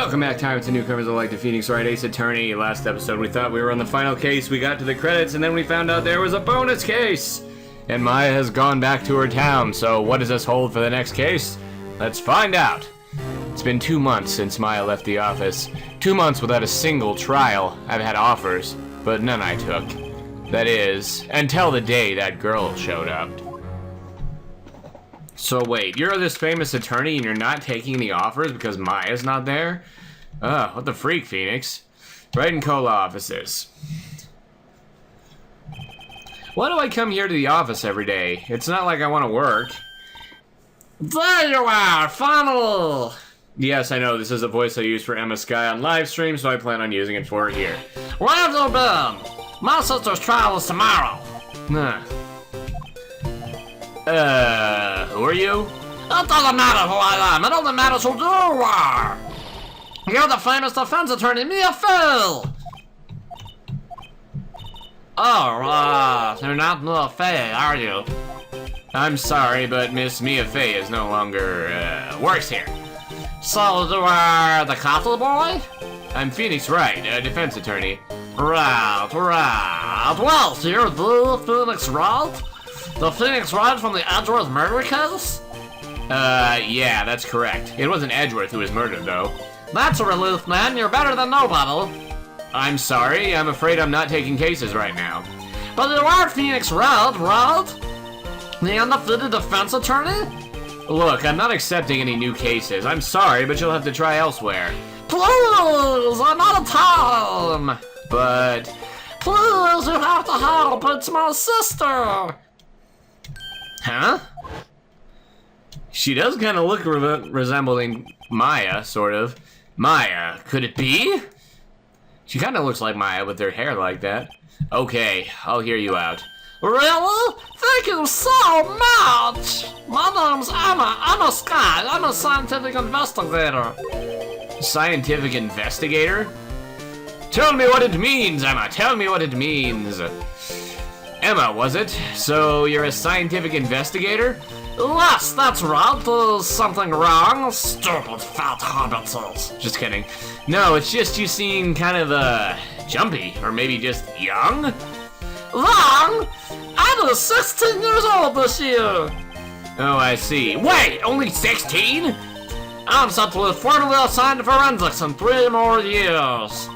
Welcome back, time to newcomers like the Phoenix Wright Ace Attorney. Last episode we thought we were on the final case, we got to the credits, and then we found out there was a bonus case! And Maya has gone back to her town, so what does this hold for the next case? Let's find out! It's been 2 months since Maya left the office. 2 months without a single trial. I've had offers, but none I took. That is, until the day that girl showed up. So wait, you're this famous attorney and you're not taking the offers because Maya's not there? Ugh, what the freak, Phoenix? Wright and Cola offices. Why do I come here to the office every day? It's not like I want to work. There you are, finally! Yes, I know, this is a voice I use for Emma Sky on live stream, so I plan on using it for her here. Where have you been? My sister's trial is tomorrow. Who are you? It doesn't matter who I am, it only matters who you are! You're the famous defense attorney, Mia Fey! Oh, you're not Mia Fey, are you? I'm sorry, but Miss Mia Fey is no longer, works here. So you are the coffee boy? I'm Phoenix Wright, a defense attorney. Right. Well, you're the Phoenix Wright? The Phoenix Wright from the Edgeworth murder case? Yeah, that's correct. It wasn't Edgeworth who was murdered, though. That's a relief, man. You're better than nobody. I'm sorry. I'm afraid I'm not taking cases right now. But you are Phoenix Wright, right? The undefeated defense attorney? Look, I'm not accepting any new cases. I'm sorry, but you'll have to try elsewhere. Please, I'm out of time. But... please, you have to help. It's my sister. Huh? She does kind of look resembling Maya, sort of. Maya, could it be? She kind of looks like Maya with her hair like that. Okay, I'll hear you out. Really? Thank you so much! My name's Emma Sky. I'm a scientific investigator. Scientific investigator? Tell me what it means, Emma. Tell me what it means. Emma, was it? So you're a scientific investigator? Yes, that's right. There's something wrong. Stupid fat hobbitses. Just kidding. No, it's just you seem kind of, jumpy. Or maybe just young? Young? I was 16 years old this year. Oh, I see. Wait, only 16? I'm set to be formally assigned to forensics in 3 more years.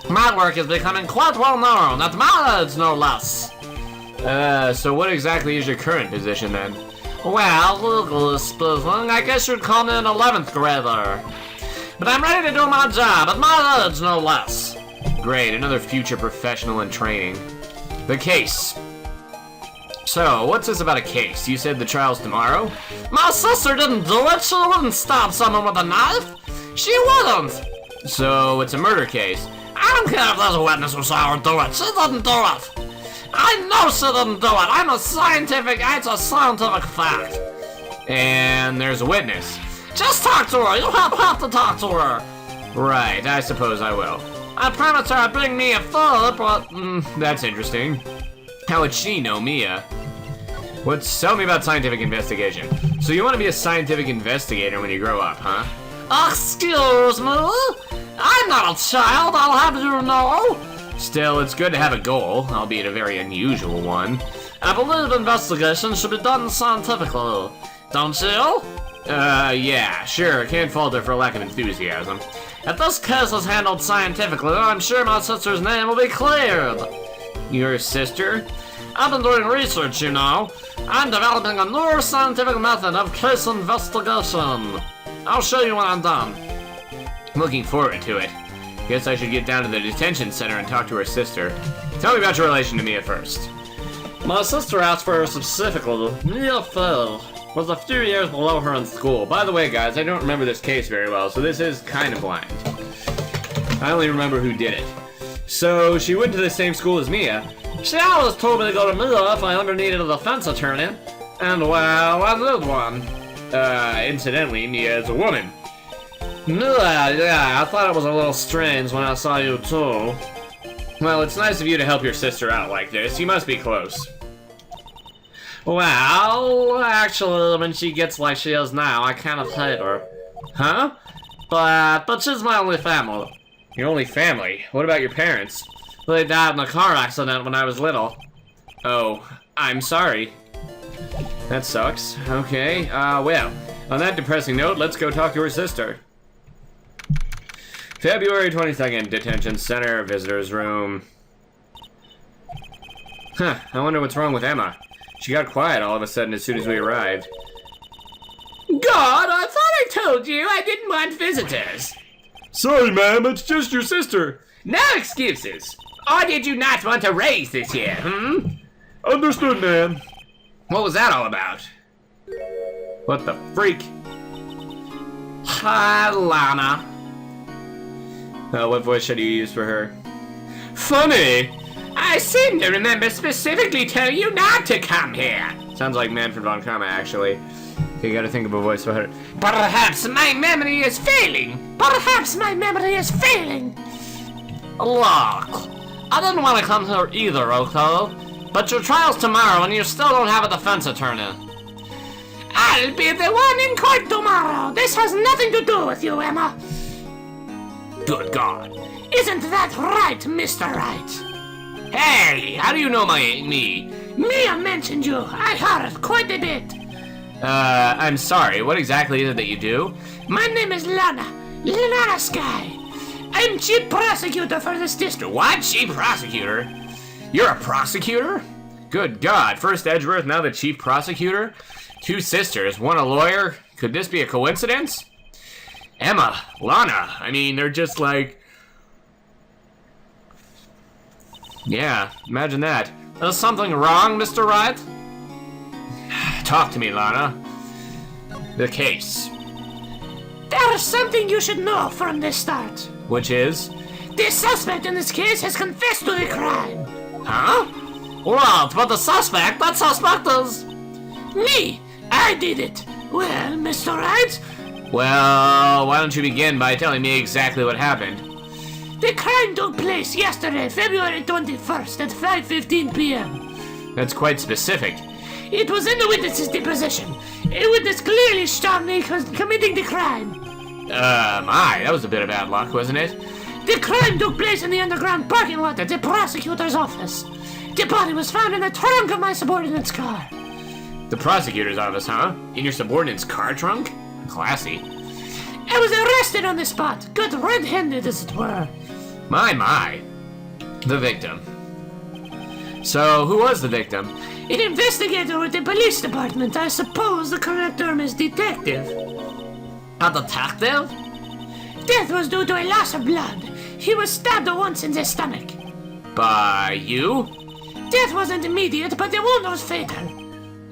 My work is becoming quite well known, at my age, no less. So what exactly is your current position then? Well, legally speaking, I guess you'd call me an 11th grader. But I'm ready to do my job, at my age, no less. Great, another future professional in training. The case. So, what's this about a case? You said the trial's tomorrow? My sister didn't do it. She wouldn't stab someone with a knife. She wouldn't. So, it's a murder case. I don't care if there's a witness who saw her do it. She didn't do it. I know she didn't do it. It's a scientific fact. And there's a witness. Just talk to her. You have to talk to her. Right, I suppose I will. I promised her I'd bring Mia forward, but that's interesting. How would she know Mia? Tell me about scientific investigation. So you want to be a scientific investigator when you grow up, huh? Excuse me? I'm not a child, I'll have you know. Still, it's good to have a goal, albeit a very unusual one. I believe investigations should be done scientifically. Don't you? Yeah, sure. Can't fault her for lack of enthusiasm. If this case is handled scientifically, I'm sure my sister's name will be cleared. Your sister? I've been doing research, you know. I'm developing a new scientific method of case investigation. I'll show you when I'm done. Looking forward to it. Guess I should get down to the detention center and talk to her sister. Tell me about your relation to Mia first. My sister asked for her specifically. Mia Fey was a few years below her in school. By the way, guys, I don't remember this case very well, so this is kind of blind. I only remember who did it. So, she went to the same school as Mia. She always told me to go to Mia if I ever needed a defense attorney. And, well, I did one. Incidentally, Mia is a woman. Yeah, I thought it was a little strange when I saw you too. Well, it's nice of you to help your sister out like this. You must be close. Well, actually, when she gets like she is now, I kind of hate her. Huh? But she's my only family. Your only family? What about your parents? They died in a car accident when I was little. Oh, I'm sorry. That sucks. Okay, well, on that depressing note, let's go talk to her sister. February 22nd, detention center, visitor's room. Huh, I wonder what's wrong with Emma. She got quiet all of a sudden as soon as we arrived. God, I thought I told you I didn't want visitors. Sorry, ma'am, it's just your sister. No excuses. Or did you not want to raise this year, hmm? Understood, ma'am. What was that all about? What the freak? Hi, Lana. What voice should you use for her? Funny! I seem to remember specifically telling you not to come here. Sounds like Manfred von Karma, actually. You gotta think of a voice for her. Perhaps my memory is failing. Perhaps my memory is failing. Look, I didn't want to come here either, okay? But your trial's tomorrow and you still don't have a defense attorney. I'll be the one in court tomorrow. This has nothing to do with you, Emma. Good God. Isn't that right, Mr. Wright? Hey, how do you know me? Mia mentioned you. I heard quite a bit. I'm sorry. What exactly is it that you do? My name is Lana. Lana Sky. I'm chief prosecutor for this district. What? Chief prosecutor? You're a prosecutor? Good God. First Edgeworth, now the chief prosecutor? Two sisters, one a lawyer? Could this be a coincidence? Emma, Lana, I mean, they're just like... Yeah, imagine that. Is something wrong, Mr. Wright? Talk to me, Lana. The case. There's something you should know from the start. Which is? The suspect in this case has confessed to the crime. Huh? What? But the suspect? That suspect is... Me! I did it! Well, Mr. Wright... Well, why don't you begin by telling me exactly what happened? The crime took place yesterday, February 21st at 5:15 p.m. That's quite specific. It was in the witness's deposition. A witness clearly saw me committing the crime. That was a bit of bad luck, wasn't it? The crime took place in the underground parking lot at the prosecutor's office. The body was found in the trunk of my subordinate's car. The prosecutor's office, huh? In your subordinate's car trunk? Classy. I was arrested on the spot, got red-handed as it were. My. The victim. So, who was the victim? An investigator with the police department. I suppose the correct term is detective. A detective? Death was due to a loss of blood. He was stabbed once in the stomach. By you? Death wasn't immediate, but the wound was fatal.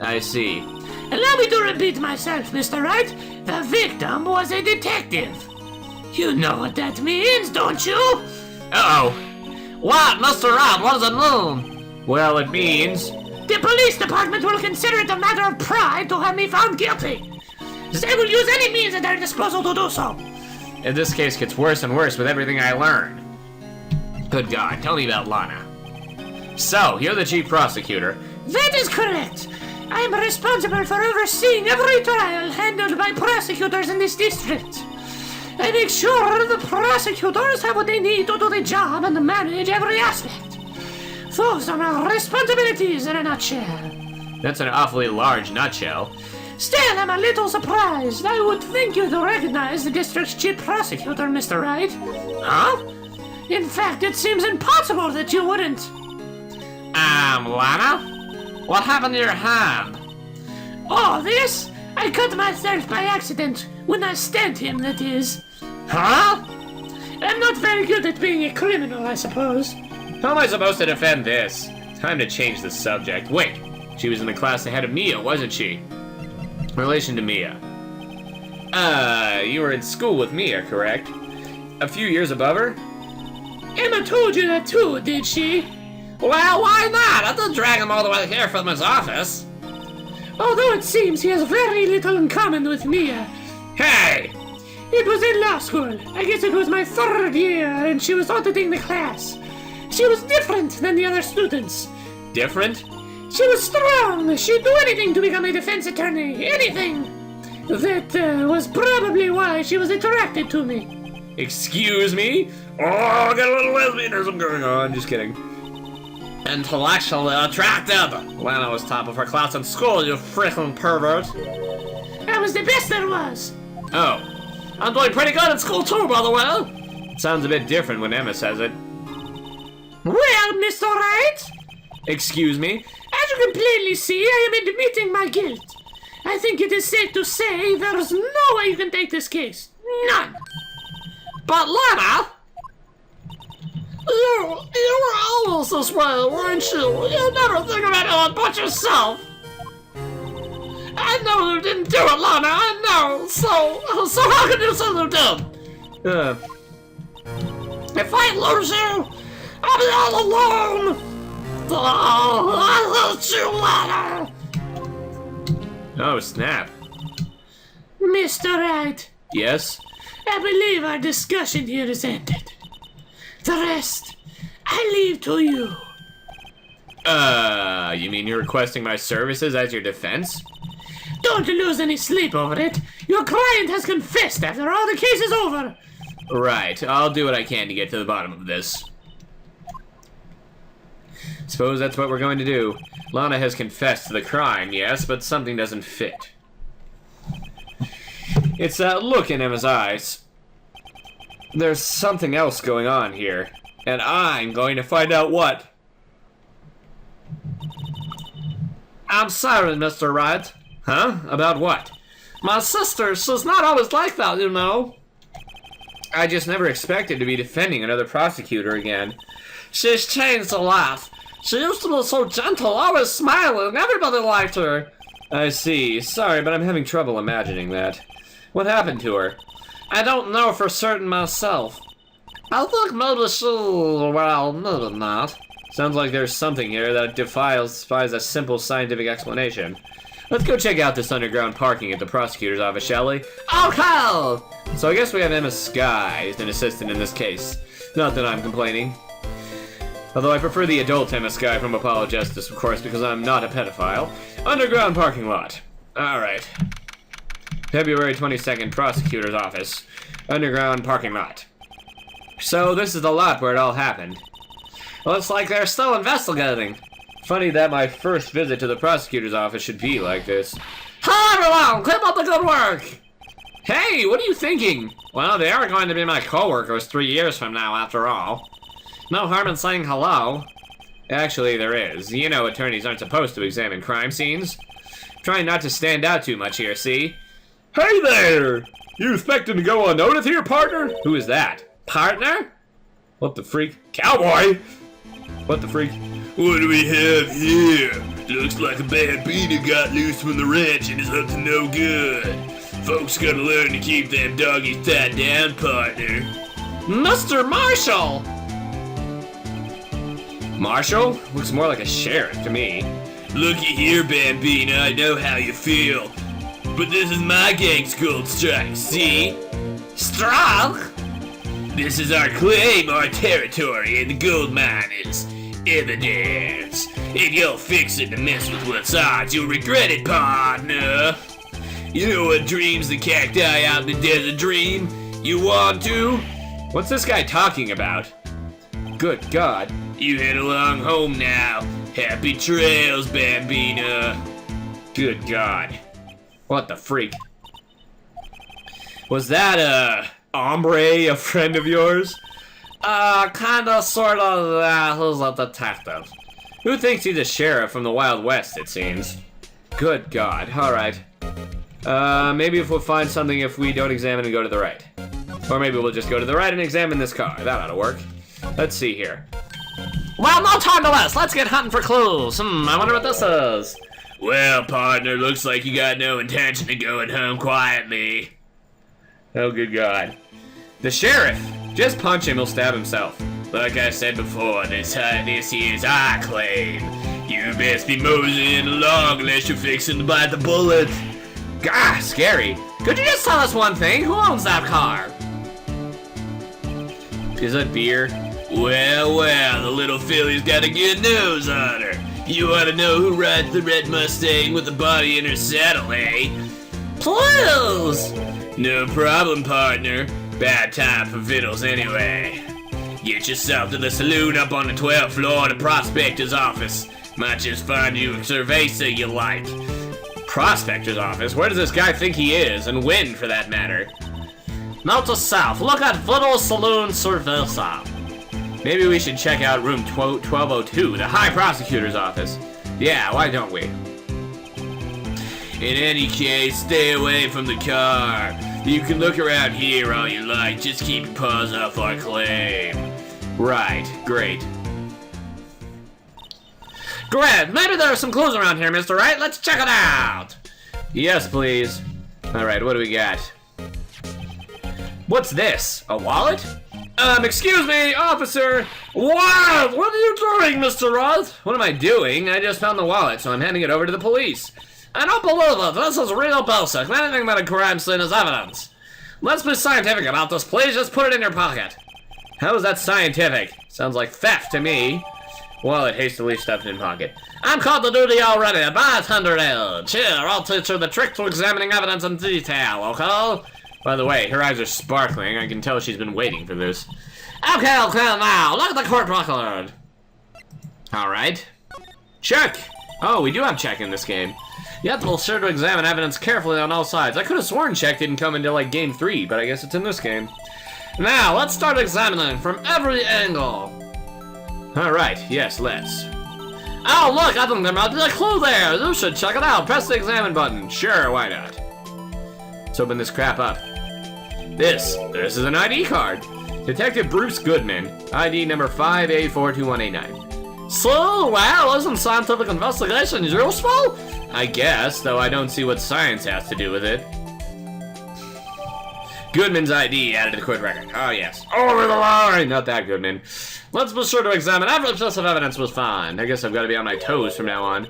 I see. Allow me to repeat myself, Mr. Wright. The victim was a detective. You know what that means, don't you? Uh-oh. What, Mr. Wright? What does it mean? Well, it means... The police department will consider it a matter of pride to have me found guilty. They will use any means at their disposal to do so. And this case gets worse and worse with everything I learn. Good God, tell me about Lana. So, you're the chief prosecutor. That is correct. I am responsible for overseeing every trial handled by prosecutors in this district. I make sure the prosecutors have what they need to do the job and manage every aspect. Those are my responsibilities in a nutshell. That's an awfully large nutshell. Still, I'm a little surprised. I would think you'd recognize the district's chief prosecutor, Mr. Wright. Huh? In fact, it seems impossible that you wouldn't. Lana? What happened to your hand? Oh, this? I cut myself by accident. When I stabbed him, that is. Huh? I'm not very good at being a criminal, I suppose. How am I supposed to defend this? Time to change the subject. Wait, she was in the class ahead of Mia, wasn't she? Relation to Mia. You were in school with Mia, correct? A few years above her? Emma told you that too, did she? Well, why not? I didn't drag him all the way here from his office. Although it seems he has very little in common with Mia. Hey! It was in law school. I guess it was my 3rd year, and she was auditing the class. She was different than the other students. Different? She was strong. She'd do anything to become a defense attorney. Anything. That was probably why she was attracted to me. Excuse me? Oh, I got a little lesbianism going on. Just kidding. Intellectually attractive. Lana was top of her class in school, you freaking pervert. I was the best there was. Oh. I'm doing pretty good in school too, by the way. It sounds a bit different when Emma says it. Well, Mr. Wright, Excuse me? as you can plainly see, I am admitting my guilt. I think it is safe to say there's no way you can take this case. None. But Lana! You were always this way, weren't you? You never think of anyone but yourself. I know you didn't do it, Lana, I know. So how can you say you did? If I lose you, I'll be all alone. Oh, I hate you, Lana. Oh, snap. Mr. Wright, Yes? I believe our discussion here is ended. The rest, I leave to you. You mean you're requesting my services as your defense? Don't lose any sleep over it. Your client has confessed after all. The case is over. Right, I'll do what I can to get to the bottom of this. Suppose that's what we're going to do. Lana has confessed to the crime, yes, but something doesn't fit. It's that look in Emma's eyes. There's something else going on here, and I'm going to find out what. I'm sorry, Mr. Wright. Huh? About what? My sister, she's not always like that, you know. I just never expected to be defending another prosecutor again. She's changed a lot. She used to be so gentle, always smiling, everybody liked her. I see. Sorry, but I'm having trouble imagining that. What happened to her? I don't know for certain myself. I think maybe she, well, maybe not. Sounds like there's something here that defies a simple scientific explanation. Let's go check out this underground parking at the prosecutor's office, shall we? Okay! So I guess we have Emma Skye as an assistant in this case. Not that I'm complaining. Although I prefer the adult Emma Skye from Apollo Justice, of course, because I'm not a pedophile. Underground parking lot. Alright. February 22nd, prosecutor's office. Underground parking lot. So this is the lot where it all happened. Looks like they're still investigating. Funny that my first visit to the prosecutor's office should be like this. Hi everyone, keep up the good work! Hey, what are you thinking? Well, they are going to be my co-workers 3 years from now, after all. No harm in saying hello. Actually, there is. You know attorneys aren't supposed to examine crime scenes. Trying not to stand out too much here, see? Hey there! You expecting to go unnoticed here, partner? Who is that? Partner? What the freak? Cowboy! What the freak? What do we have here? Looks like a bambino got loose from the ranch and is up to no good. Folks gotta learn to keep them doggies tied down, partner. Mr. Marshall! Marshall? Looks more like a sheriff to me. Looky here, Bambino, I know how you feel. But this is my gang's gold strike, see? Strike? This is our claim, our territory, and the gold mine is evidence. And you'll fix it to mess with what's ours. You'll regret it, partner. You know what dreams the cacti out in the desert dream? You want to? What's this guy talking about? Good God. You head along home now. Happy trails, Bambina. Good God. What the freak? Was that, Ombre, a friend of yours? Kinda, sorta, who's a detective? Who thinks he's a sheriff from the Wild West, it seems? Good God, alright. Maybe if we'll find something if we don't examine and go to the right. Or maybe we'll just go to the right and examine this car. That ought to work. Let's see here. Well, no time to waste. Let's get hunting for clues. I wonder what this is. Well, partner, looks like you got no intention of going home quietly. Oh, good God. The sheriff. Just punch him, he'll stab himself. Like I said before, this here's our claim. You best be moseying along unless you're fixing to bite the bullet. Gah, scary. Could you just tell us one thing? Who owns that car? Is that beer? Well, the little filly's got a good nose on her. You want to know who rides the red Mustang with the body in her saddle, eh? Please! No problem, partner. Bad time for victuals anyway. Get yourself to the saloon up on the 12th floor of the prospector's office. Might just find you a cerveza you like. Prospector's office? Where does this guy think he is, and when, for that matter? Now to south, look at Little Saloon Cerveza. Maybe we should check out room 1202, the High Prosecutor's office. Yeah, why don't we? In any case, stay away from the car. You can look around here all you like, just keep your paws off our claim. Right, great. Great, maybe there are some clues around here, Mr. Wright. Let's check it out. Yes, please. Alright, what do we got? What's this? A wallet? Excuse me, officer! What? What are you doing, Mr. Roth? What am I doing? I just found the wallet, so I'm handing it over to the police. I don't believe it. This is real basic. Anything about a crime scene is evidence. Let's be scientific about this, please. Just put it in your pocket. How is that scientific? Sounds like theft to me. Wallet hastily stuffed in pocket. I'm called to duty already. A bartender age. Here, I'll teach you the trick to examining evidence in detail, okay? By the way, her eyes are sparkling. I can tell she's been waiting for this. Okay, now, look at the court record. Alright. Check! Oh, we do have check in this game. You have to be sure to examine evidence carefully on all sides. I could have sworn check didn't come until like game 3, but I guess it's in this game. Now, let's start examining from every angle. Alright, yes, let's. Oh, look, I think there might be a clue there. You should check it out. Press the examine button. Sure, why not? Let's open this crap up. This is an ID card. Detective Bruce Goodman, ID number 5A42189. So, well, isn't scientific investigation useful? I guess, though I don't see what science has to do with it. Goodman's ID added to the court record. Oh, yes. Over the line! Not that Goodman. Let's be sure to examine every piece of evidence was found. I guess I've got to be on my toes from now on.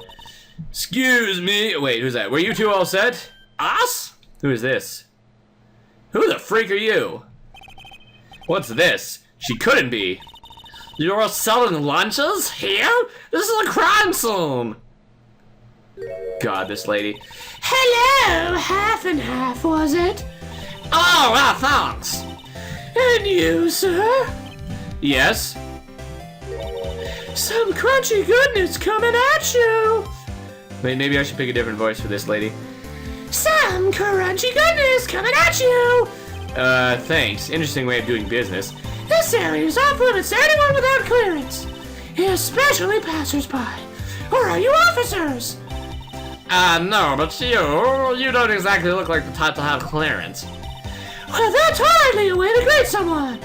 Excuse me. Wait, who's that? Were you two all set? Us? Who is this? Who the freak are you? What's this? She couldn't be. You're selling lunches? Here? This is a crime scene! God, this lady. Hello, half and half, was it? Oh, well, thanks. And you, sir? Yes? Some crunchy goodness coming at you! Wait, maybe I should pick a different voice for this lady. Some crunchy goodness coming at you! Thanks. Interesting way of doing business. This area is off limits to anyone without clearance, especially passers-by. Or are you officers? No, but you don't exactly look like the type to have clearance. Well, that's hardly a way to greet someone,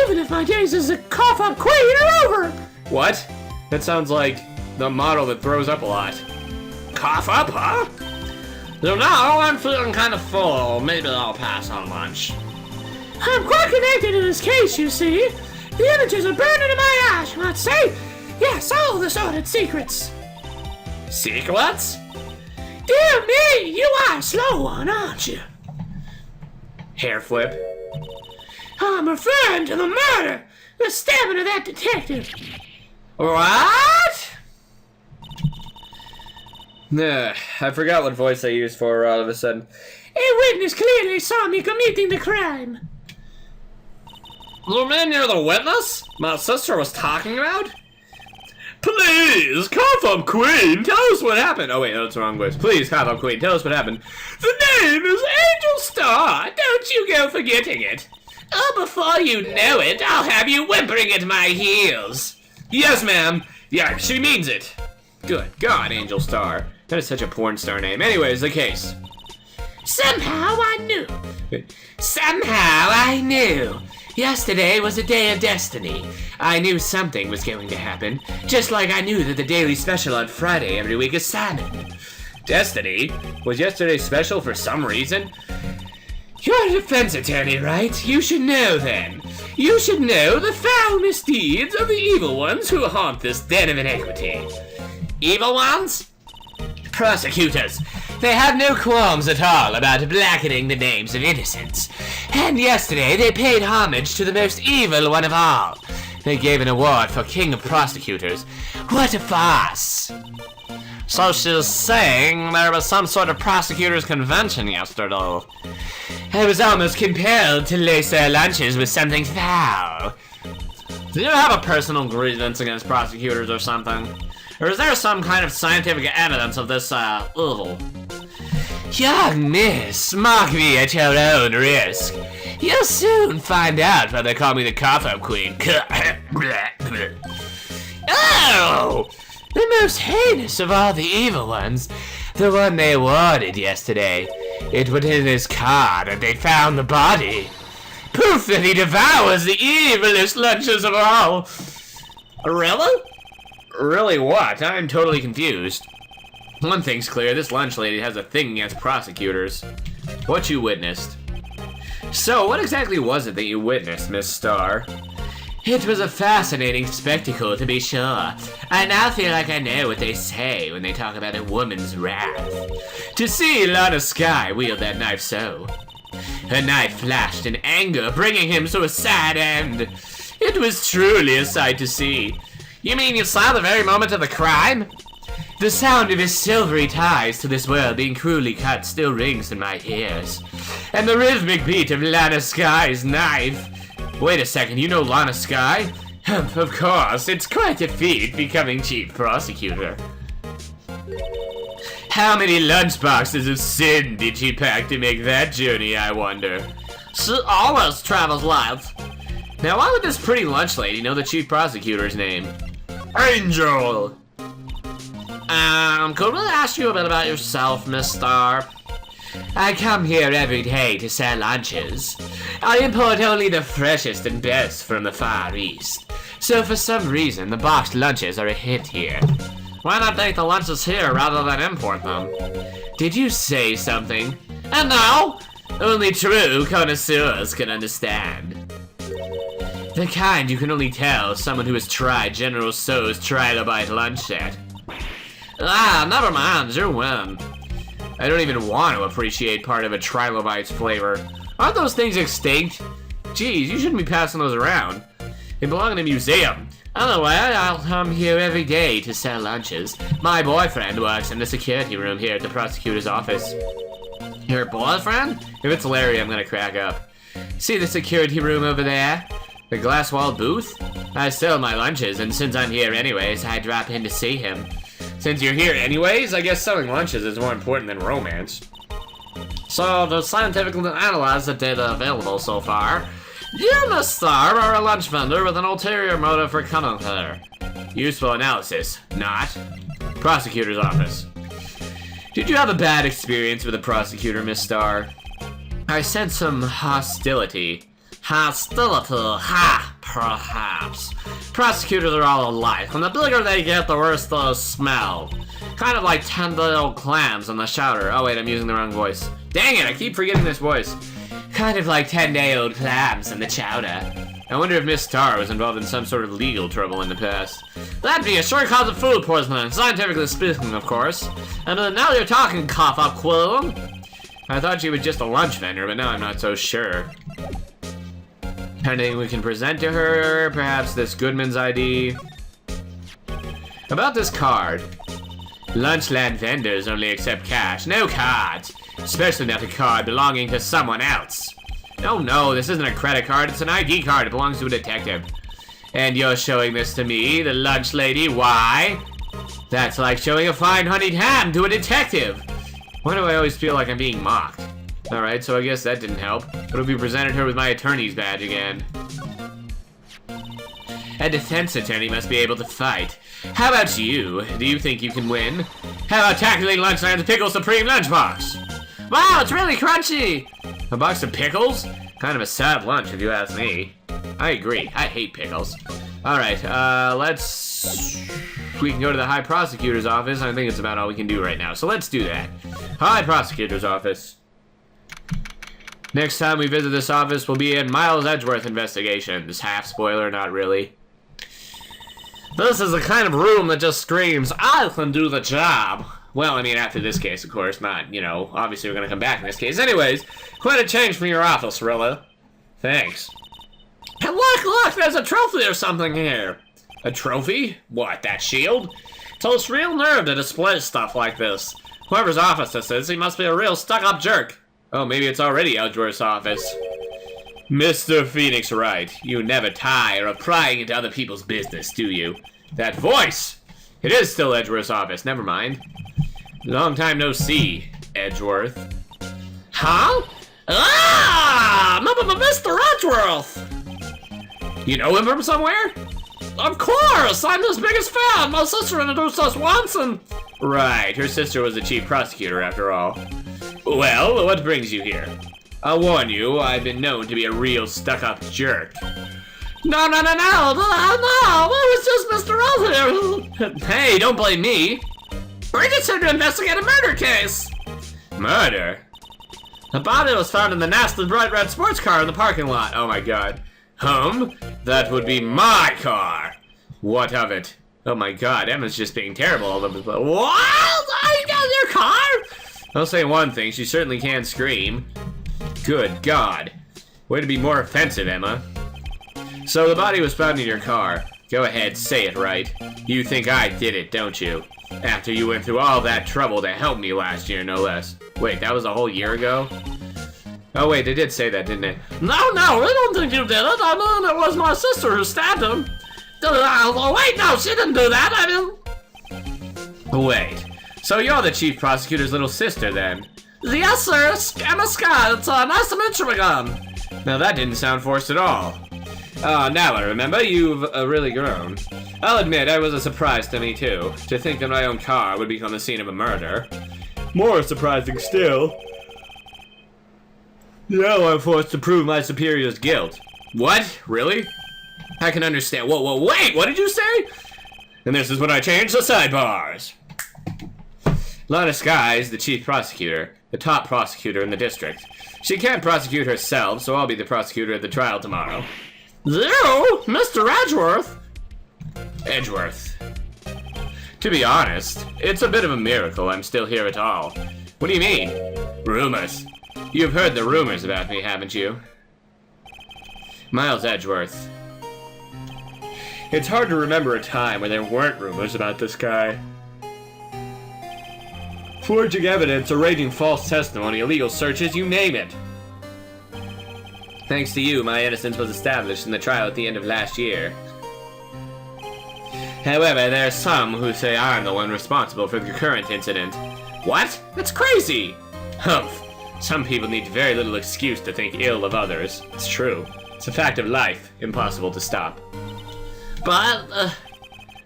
even if my days as a cough-up queen are over. What? That sounds like the model that throws up a lot. Cough up, huh? You know, I'm feeling kind of full. Maybe I'll pass on lunch. I'm quite connected to this case, you see. The images are burning in my eyes, you might say. Yes, all the sordid secrets. Secrets? Dear me, you are a slow one, aren't you? Hair flip. I'm referring to the murder, the stabbing of that detective. What? I forgot what voice I used for her all of a sudden. A witness clearly saw me committing the crime. You mean you're the witness my sister was talking about? Please, cough up queen, Tell us what happened. Oh wait, that's the wrong voice. Please, Cough Up Queen, tell us what happened. the name is Angel Star, don't you go forgetting it. Oh, before you know it, I'll have you whimpering at my heels. Yes, ma'am. Yeah, she means it. Good God, Angel Star. That is such a porn star name. Anyways, the case. Somehow I knew. Somehow I knew. Yesterday was a day of destiny. I knew something was going to happen, just like I knew that the daily special on Friday every week is salmon. Destiny? Was yesterday's special for some reason? You're a defense attorney, right? You should know then. You should know the foul misdeeds of the evil ones who haunt this den of iniquity. Evil ones? Prosecutors. They have no qualms at all about blackening the names of innocents. And yesterday they paid homage to the most evil one of all. They gave an award for King of Prosecutors. What a farce! So she's saying there was some sort of prosecutor's convention yesterday. I was almost compelled to lace their lunches with something foul. Do you have a personal grievance against prosecutors or something? Or is there some kind of scientific evidence of this, evil? Young miss, mock me at your own risk. You'll soon find out why they call me the cough-up queen. Oh! The most heinous of all the evil ones. The one they awarded yesterday. It was in his car that they found the body. Proof that he devours the evilest lunches of all. Really? Really what? I'm totally confused. One thing's clear, this lunch lady has a thing against prosecutors. What you witnessed. So, what exactly was it that you witnessed, Miss Starr? It was a fascinating spectacle, to be sure. I now feel like I know what they say when they talk about a woman's wrath. To see Lana Skye wield that knife so. Her knife flashed in anger, bringing him to a sad end. It was truly a sight to see. You mean you saw the very moment of the crime? The sound of his silvery ties to this world being cruelly cut still rings in my ears. And the rhythmic beat of Lana Skye's knife. Wait a second, you know Lana Skye? Of course, it's quite a feat becoming chief prosecutor. How many lunchboxes of sin did she pack to make that journey, I wonder? She always travels light. Now, why would this pretty lunch lady know the chief prosecutor's name? Angel! Could we ask you a bit about yourself, Miss Starr? I come here every day to sell lunches. I import only the freshest and best from the Far East. So for some reason, the boxed lunches are a hit here. Why not make the lunches here rather than import them? Did you say something? And now, only true connoisseurs can understand. The kind you can only tell someone who has tried General Tso's Trilobite lunch set. Ah, never mind, you win. I don't even want to appreciate part of a Trilobite's flavor. Aren't those things extinct? Geez, you shouldn't be passing those around. They belong in a museum. Anyway, I'll come here every day to sell lunches. My boyfriend works in the security room here at the prosecutor's office. Your boyfriend? If it's Larry, I'm gonna crack up. See the security room over there? The glass-walled booth? I sell my lunches, and since I'm here anyways, I drop in to see him. Since you're here anyways, I guess selling lunches is more important than romance. So, to scientifically analyze the data available so far, you, Miss Starr, are a lunch vendor with an ulterior motive for coming here. Useful analysis, not. Prosecutor's office. Did you have a bad experience with a prosecutor, Miss Starr? I sense some hostility. Hostility, ha, perhaps. Prosecutors are all alike, and the bigger they get, the worse they smell. Kind of like 10-day-old clams in the chowder. Oh wait, I'm using the wrong voice. Dang it, I keep forgetting this voice. Kind of like 10-day-old clams in the chowder. I wonder if Miss Starr was involved in some sort of legal trouble in the past. That'd be a sure cause of food poisoning, scientifically speaking, of course. And now you're talking, cough-up queen. I thought she was just a lunch vendor, but now I'm not so sure. Anything we can present to her? Perhaps this Goodman's ID? About this card. Lunchland vendors only accept cash, no cards. Especially not a card belonging to someone else. Oh no, this isn't a credit card, it's an ID card. It belongs to a detective. And you're showing this to me, the lunch lady, why? That's like showing a fine honeyed ham to a detective. Why do I always feel like I'm being mocked? Alright, so I guess that didn't help. But if we presented her with my attorney's badge again. A defense attorney must be able to fight. How about you? Do you think you can win? How about tackling Lunchland's Pickle Supreme Lunchbox? Wow, it's really crunchy! A box of pickles? Kind of a sad lunch if you ask me. I agree, I hate pickles. Alright, we can go to the High Prosecutor's office. I think it's about all we can do right now, so let's do that. High Prosecutor's office. Next time we visit this office, we'll be in Miles Edgeworth Investigations. Half spoiler, not really. This is the kind of room that just screams, I can do the job. Well, I mean, after this case, of course, not, you know, obviously we're gonna come back in this case. Anyways, quite a change from your office, Rilla. Thanks. And look, there's a trophy or something here. A trophy? What, that shield? It's So it's real nerve to display stuff like this. Whoever's office this is, he must be a real stuck-up jerk. Oh, maybe it's already Edgeworth's office. Mr. Phoenix Wright, you never tire of prying into other people's business, do you? That voice! It is still Edgeworth's office, never mind. Long time no see, Edgeworth. Huh? Ah! Mr. Edgeworth! You know him from somewhere? Of course! I'm his biggest fan! My sister introduced us once and... Right, her sister was the chief prosecutor after all. Well, what brings you here? I'll warn you, I've been known to be a real stuck-up jerk. No, it was just Mr. Oz here. Hey, don't blame me. We're just here to investigate a murder case. Murder? The body was found in the nasty bright red sports car in the parking lot. Oh my god. That would be my car. What of it? Oh my god, Emma's just being terrible all over the place. What? I got your car? I'll say one thing, she certainly can scream. Good god. Way to be more offensive, Emma. So the body was found in your car. Go ahead, say it right. You think I did it, don't you? After you went through all that trouble to help me last year, no less. Wait, that was a whole year ago? Oh wait, they did say that, didn't they? No, I don't think you did it. I mean, it was my sister who stabbed him. Wait, no, she didn't do that. Wait, so you're the chief prosecutor's little sister then? Yes, sir. Emma Scott. It's nice to meet you again. Now that didn't sound forced at all. Now I remember, you've really grown. I'll admit, it was a surprise to me too, to think that my own car would become the scene of a murder. More surprising still, now I'm forced to prove my superior's guilt. What? Really? I can understand. Whoa, wait, what did you say? And this is when I change the sidebars. Lana Sky is the chief prosecutor, the top prosecutor in the district. She can't prosecute herself, so I'll be the prosecutor at the trial tomorrow. You? Mr. Edgeworth? Edgeworth. To be honest, it's a bit of a miracle I'm still here at all. What do you mean? Rumors. You've heard the rumors about me, haven't you? Miles Edgeworth. It's hard to remember a time when there weren't rumors about this guy. Forging evidence, arranging false testimony, illegal searches, you name it. Thanks to you, my innocence was established in the trial at the end of last year. However, there are some who say I'm the one responsible for the current incident. What? That's crazy! Humph. Some people need very little excuse to think ill of others. It's true. It's a fact of life. Impossible to stop. But,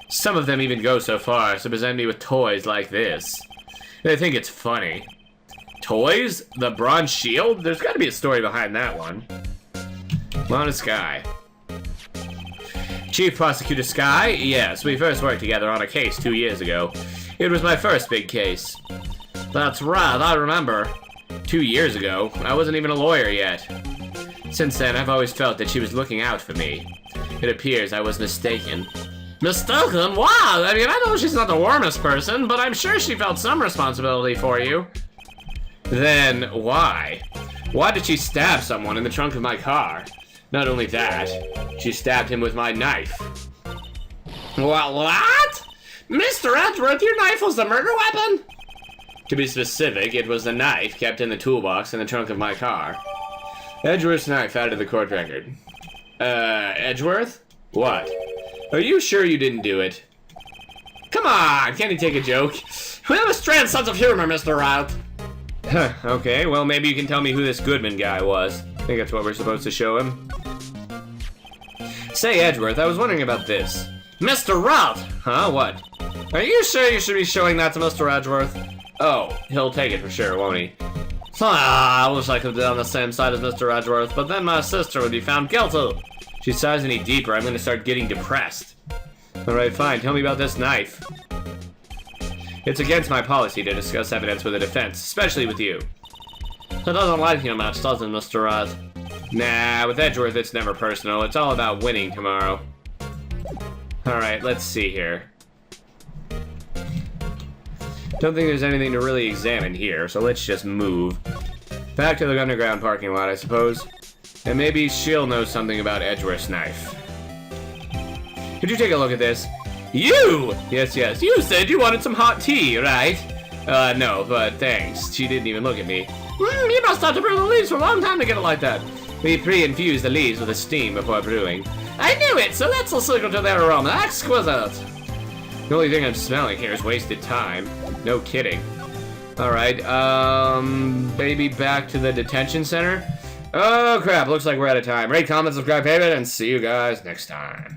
some of them even go so far as to present me with toys like this. They think it's funny. Toys? The bronze shield? There's gotta be a story behind that one. Lana Sky. Chief Prosecutor Sky? Yes, we first worked together on a case 2 years ago. It was my first big case. That's right, I remember. 2 years ago, I wasn't even a lawyer yet. Since then, I've always felt that she was looking out for me. It appears I was mistaken. Mistaken? Wow! I mean, I know she's not the warmest person, but I'm sure she felt some responsibility for you. Then, why? Why did she stab someone in the trunk of my car? Not only that, she stabbed him with my knife. What? Mr. Edgeworth, your knife was the murder weapon? To be specific, it was the knife kept in the toolbox in the trunk of my car. Edgeworth's knife added to the court record. Edgeworth? What? Are you sure you didn't do it? Come on, can't you take a joke? We have a strange sense of humor, Mr. Wright. Okay, well maybe you can tell me who this Goodman guy was. I think that's what we're supposed to show him. Say, Edgeworth, I was wondering about this. Mr. Wright! Huh, what? Are you sure you should be showing that to Mr. Edgeworth? Oh, he'll take it for sure, won't he? I wish I could be on the same side as Mr. Edgeworth, but then my sister would be found guilty. If she sighs any deeper, I'm gonna start getting depressed. Alright, fine, tell me about this knife. It's against my policy to discuss evidence with the defense, especially with you. It doesn't like you much, does it, Mr. Wright? Nah, with Edgeworth it's never personal, it's all about winning tomorrow. Alright, let's see here. Don't think there's anything to really examine here, so let's just move. Back to the underground parking lot, I suppose. And maybe she'll know something about Edgeworth's knife. Could you take a look at this? You! Yes, yes, you said you wanted some hot tea, right? No, but thanks. She didn't even look at me. You must have to brew the leaves for a long time to get it like that. We pre-infuse the leaves with a steam before brewing. I knew it, so that's the secret to their aroma. Exquisite! The only thing I'm smelling here is wasted time. No kidding. Alright, maybe back to the detention center? Oh crap, looks like we're out of time. Rate, comment, subscribe, favorite, and see you guys next time.